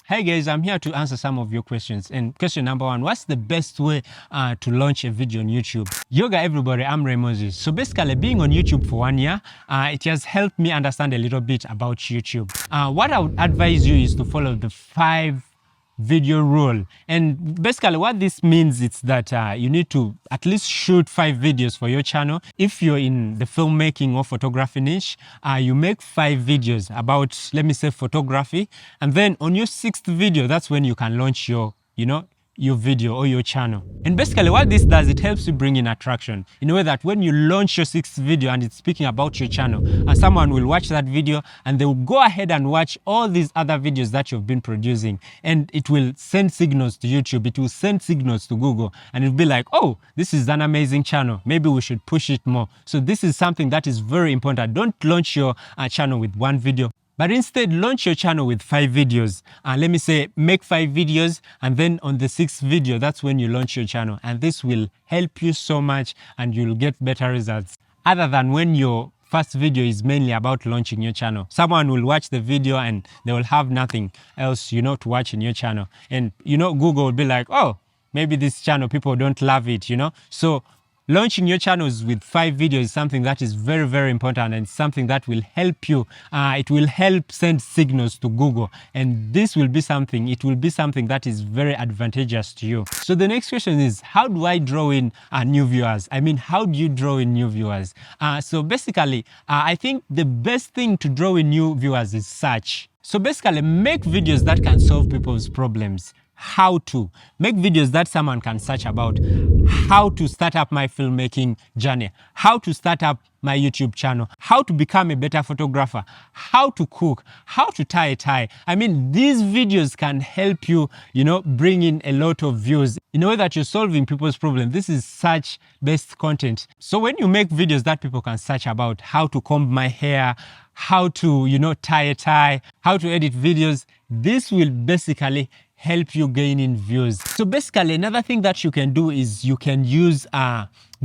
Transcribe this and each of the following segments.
Hi guys, I'm here to answer some of your questions. And question number one, what's the best way to launch a video on YouTube? Yoga everybody, I'm Ray Moses. So basically being on YouTube for 1 year, it has helped me understand a little bit about YouTube. What I would advise you is to follow the 5 video rule, and basically what this means is that you need to at least shoot 5 videos for your channel. If you're in the filmmaking or photography niche, you make 5 videos about, let me say, photography, and then on your 6th video, that's when you can launch your video or your channel. And basically what this does, it helps you bring in attraction in a way that when you launch your 6th video and it's speaking about your channel, and someone will watch that video and they will go ahead and watch all these other videos that you've been producing, and it will send signals to YouTube, it will send signals to Google, and it'll be like, oh, this is an amazing channel, maybe we should push it more. So this is something that is very important. Don't launch your channel with 1 video, but instead launch your channel with 5 videos. Let me say, make 5 videos, and then on the 6th video, that's when you launch your channel. And this will help you so much and you'll get better results. Other than when your first video is mainly about launching your channel. Someone will watch the video and they will have nothing else, to watch in your channel. And, Google will be like, oh, maybe this channel, people don't love it, So launching your channels with 5 videos is something that is very, very important, and something that will help you. It will help send signals to Google, and this will be something, that is very advantageous to you. So the next question is, how do I draw in new viewers? I mean, how do you draw in new viewers? So basically, I think the best thing to draw in new viewers is search. So basically, make videos that can solve people's problems. How to make videos that someone can search about: how to start up my filmmaking journey, how to start up my YouTube channel, how to become a better photographer, how to cook, how to tie a tie. I mean, these videos can help you, bring in a lot of views in a way that you're solving people's problems. This is search-based content. So when you make videos that people can search about: how to comb my hair, how to, tie a tie, how to edit videos, this will basically help you gain in views. So basically, another thing that you can do is you can use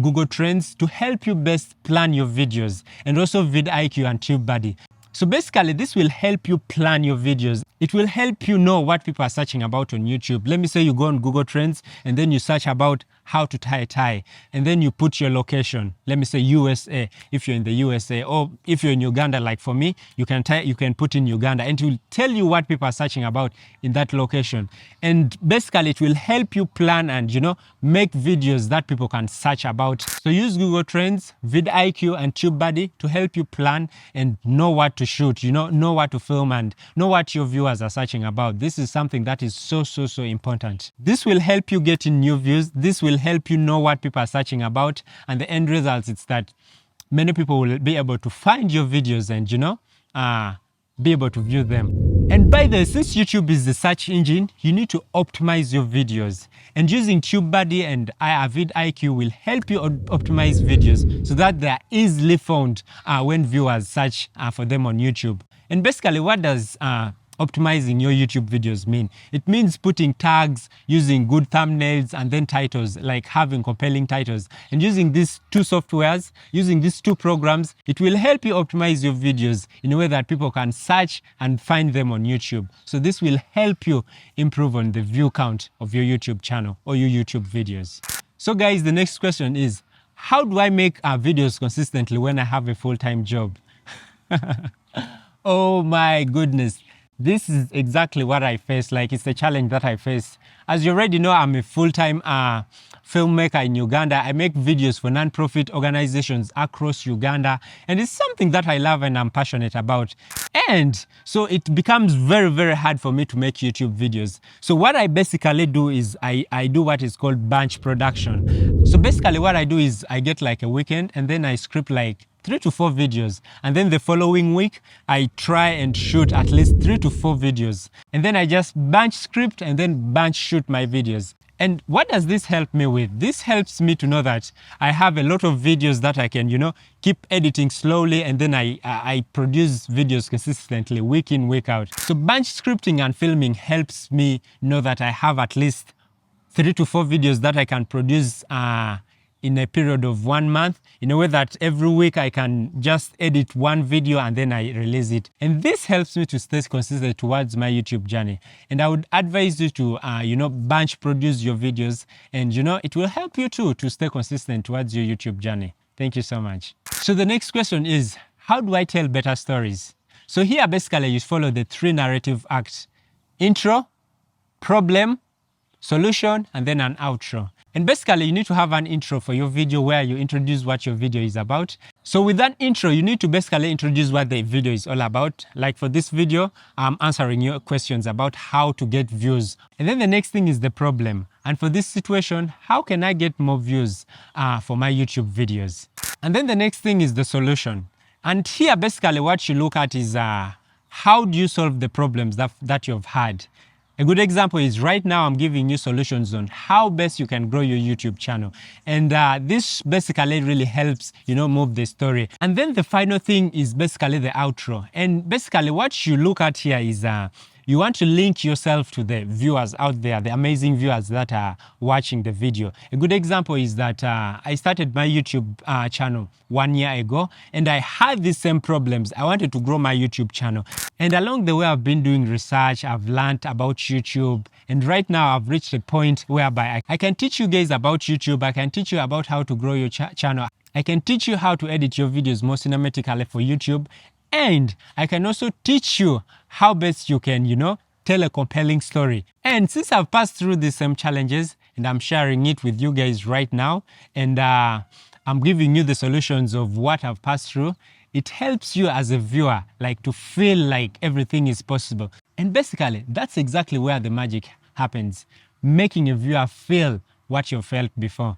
Google Trends to help you best plan your videos, and also vidIQ and TubeBuddy. So basically, this will help you plan your videos. It will help you know what people are searching about on YouTube. Let me say you go on Google Trends and then you search about how to tie a tie, and then you put your location. Let me say USA, if you're in the USA, or if you're in Uganda, like for me, you can put in Uganda, and it will tell you what people are searching about in that location. And basically, it will help you plan and make videos that people can search about. So use Google Trends, vidIQ, and TubeBuddy to help you plan and know what to shoot, know what to film, and know what your viewers are searching about. This is something that is so important. This will help you get in new views. This will help you know what people are searching about, and the end result is that many people will be able to find your videos and be able to view them. And by the way, since YouTube is the search engine, you need to optimize your videos, and using TubeBuddy and vidIQ will help you optimize videos so that they are easily found when viewers search for them on YouTube. And basically, what does optimizing your YouTube videos mean? It means putting tags, using good thumbnails, and then titles, like having compelling titles. And using these 2 softwares, using these 2 programs, it will help you optimize your videos in a way that people can search and find them on YouTube. So this will help you improve on the view count of your YouTube channel or your YouTube videos. So guys, the next question is, how do I make videos consistently when I have a full-time job? Oh my goodness. This is exactly what I face. Like, it's a challenge that I face. As you already know, I'm a full-time filmmaker in Uganda. I make videos for non-profit organizations across Uganda, and it's something that I love and I'm passionate about. And so it becomes very, very hard for me to make YouTube videos. So what I basically do is I do what is called batch production. So basically what I do is I get like a weekend, and then I script like 3 to 4 videos, and then the following week I try and shoot at least 3 to 4 videos, and then I just batch script and then batch shoot my videos. And what does this help me with? This helps me to know that I have a lot of videos that I can, keep editing slowly, and then I produce videos consistently, week in, week out. So batch scripting and filming helps me know that I have at least 3 to 4 videos that I can produce in a period of 1 month, in a way that every week I can just edit one video and then I release it. And this helps me to stay consistent towards my YouTube journey. And I would advise you to, batch produce your videos, and, it will help you too to stay consistent towards your YouTube journey. Thank you so much. So the next question is, how do I tell better stories? So here, basically, you follow the 3 narrative acts: intro, problem, solution, and then an outro. And basically, you need to have an intro for your video where you introduce what your video is about. So with that intro, you need to basically introduce what the video is all about. Like for this video, I'm answering your questions about how to get views. And then the next thing is the problem. And for this situation, how can I get more views for my YouTube videos? And then the next thing is the solution. And here, basically, what you look at is how do you solve the problems that you've had? A good example is right now I'm giving you solutions on how best you can grow your YouTube channel. And this basically really helps, move the story. And then the final thing is basically the outro. And basically what you look at here is you want to link yourself to the viewers out there, the amazing viewers that are watching the video. A good example is that I started my YouTube channel 1 year ago, and I had the same problems. I wanted to grow my YouTube channel. And along the way, I've been doing research, I've learned about YouTube, and right now I've reached a point whereby I can teach you guys about YouTube, I can teach you about how to grow your channel, I can teach you how to edit your videos more cinematically for YouTube, and I can also teach you how best you can, tell a compelling story. And since I've passed through these same challenges, and I'm sharing it with you guys right now, and I'm giving you the solutions of what I've passed through, it helps you as a viewer, like, to feel like everything is possible. And basically, that's exactly where the magic happens. Making a viewer feel what you felt before.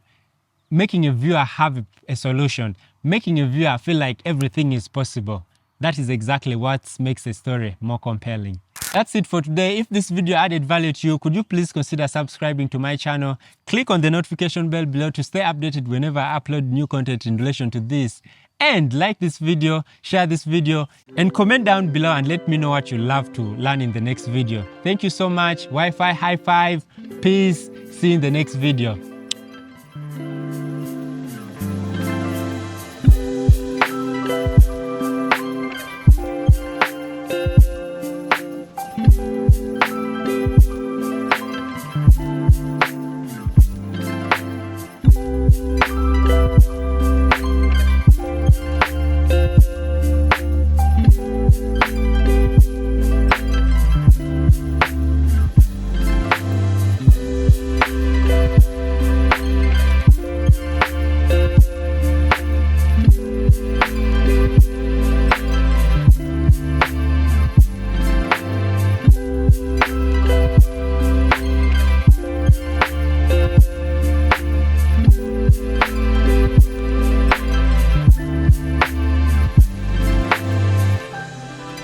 Making a viewer have a solution. Making a viewer feel like everything is possible. That is exactly what makes a story more compelling. That's it for today. If this video added value to you, could you please consider subscribing to my channel? Click on the notification bell below to stay updated whenever I upload new content in relation to this. And like this video, share this video, and comment down below and let me know what you love to learn in the next video. Thank you so much. Wi-Fi high five. Peace. See you in the next video.